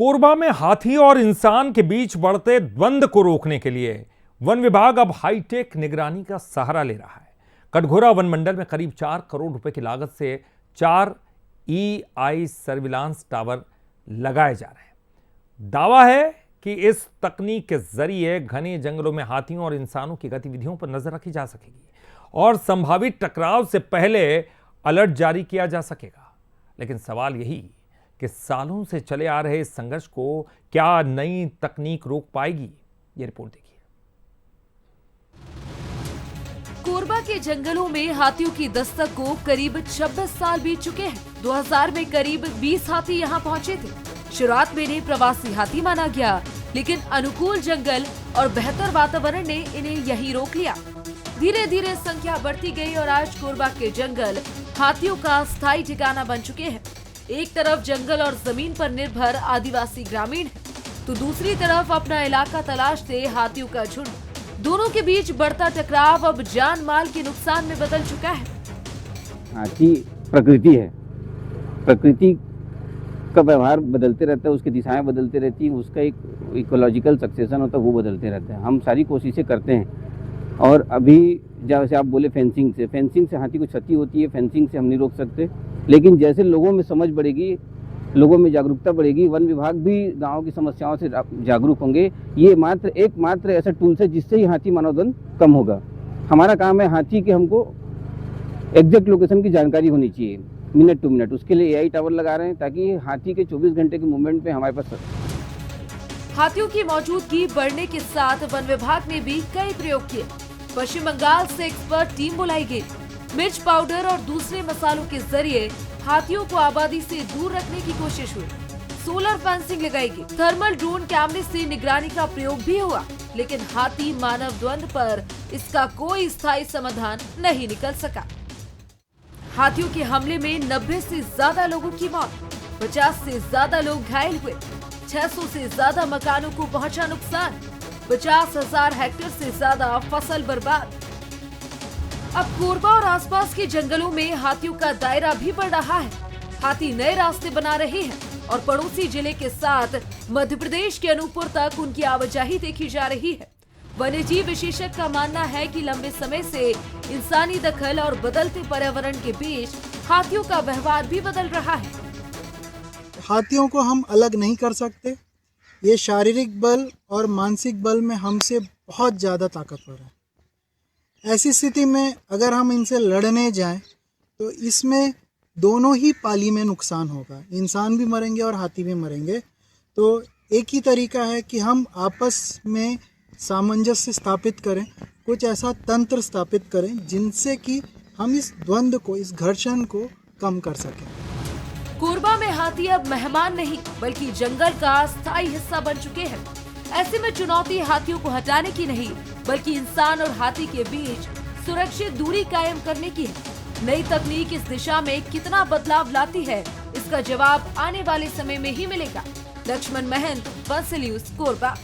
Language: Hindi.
कोरबा में हाथी और इंसान के बीच बढ़ते द्वंद्व को रोकने के लिए वन विभाग अब हाईटेक निगरानी का सहारा ले रहा है। कटघोरा वन मंडल में करीब 4 करोड़ रुपए की लागत से 4 EI सर्विलांस टावर लगाए जा रहे हैं। दावा है कि इस तकनीक के जरिए घने जंगलों में हाथियों और इंसानों की गतिविधियों पर नजर रखी जा सकेगी और संभावित टकराव से पहले अलर्ट जारी किया जा सकेगा। लेकिन सवाल यही कि सालों से चले आ रहे इस संघर्ष को क्या नई तकनीक रोक पाएगी? ये रिपोर्ट देखिए। कोरबा के जंगलों में हाथियों की दस्तक को करीब 26 साल बीत चुके हैं। 2000 में करीब 20 हाथी यहां पहुंचे थे। शुरुआत में इन्हें प्रवासी हाथी माना गया, लेकिन अनुकूल जंगल और बेहतर वातावरण ने इन्हें यहीं रोक लिया। धीरे धीरे संख्या बढ़ती गई और आज कोरबा के जंगल हाथियों का स्थायी ठिकाना बन चुके हैं। एक तरफ जंगल और जमीन पर निर्भर आदिवासी ग्रामीण है, तो दूसरी तरफ अपना इलाका तलाशते हाथियों का झुंड। दोनों के बीच बढ़ता टकराव अब जान माल के नुकसान में बदल चुका है। हाथी प्रकृति है, प्रकृति का व्यवहार बदलते रहता है, उसकी दिशाएं बदलती रहती हैं, उसका एक इकोलॉजिकल सक्सेशन होता है, वो बदलते रहते हैं। हम सारी कोशिशें करते हैं और अभी जैसे आप बोले फेंसिंग से हाथी को क्षति होती है, फेंसिंग से हम नहीं रोक सकते। लेकिन जैसे लोगों में समझ बढ़ेगी, लोगों में जागरूकता बढ़ेगी, वन विभाग भी गांव की समस्याओं से जागरूक होंगे। ये एकमात्र ऐसा टूल है जिससे ही हाथी मानव द्वंद कम होगा। हमारा काम है हाथी के हमको एग्जैक्ट लोकेशन की जानकारी होनी चाहिए, मिनट टू मिनट। उसके लिए AI टावर लगा रहे हैं ताकि हाथी के 24 घंटे के मूवमेंट पे हमारे पास। हाथियों की मौजूदगी बढ़ने के साथ वन विभाग ने भी कई प्रयोग किए। पश्चिम बंगाल से एक्सपर्ट टीम बुलाई गई। मिर्च पाउडर और दूसरे मसालों के जरिए हाथियों को आबादी से दूर रखने की कोशिश हुई। सोलर फेंसिंग लगाई गई। थर्मल ड्रोन कैमरे से निगरानी का प्रयोग भी हुआ, लेकिन हाथी मानव द्वंद पर इसका कोई स्थायी समाधान नहीं निकल सका। हाथियों के हमले में 90 से ज्यादा लोगों की मौत, 50 से ज्यादा लोग घायल हुए, 600 से ज्यादा मकानों को पहुंचा नुकसान, 50,000 हेक्टेयर से ज्यादा फसल बर्बाद। अब कोरबा और आसपास के जंगलों में हाथियों का दायरा भी बढ़ रहा है। हाथी नए रास्ते बना रहे हैं और पड़ोसी जिले के साथ मध्य प्रदेश के अनूपपुर तक उनकी आवाजाही देखी जा रही है। वन्यजीव विशेषज्ञ का मानना है कि लंबे समय से इंसानी दखल और बदलते पर्यावरण के बीच हाथियों का व्यवहार भी बदल रहा है। हाथियों को हम अलग नहीं कर सकते। ये शारीरिक बल और मानसिक बल में हमसे बहुत ज़्यादा ताकतवर है। ऐसी स्थिति में अगर हम इनसे लड़ने जाएं तो इसमें दोनों ही पाली में नुकसान होगा, इंसान भी मरेंगे और हाथी भी मरेंगे। तो एक ही तरीका है कि हम आपस में सामंजस्य स्थापित करें, कुछ ऐसा तंत्र स्थापित करें जिनसे कि हम इस द्वंद्व को, इस घर्षण को कम कर सकें। कोरबा में हाथी अब मेहमान नहीं बल्कि जंगल का स्थायी हिस्सा बन चुके हैं। ऐसे में चुनौती हाथियों को हटाने की नहीं बल्कि इंसान और हाथी के बीच सुरक्षित दूरी कायम करने की है। नई तकनीक इस दिशा में कितना बदलाव लाती है, इसका जवाब आने वाले समय में ही मिलेगा। लक्ष्मण महंत, वंश न्यूज़, कोरबा।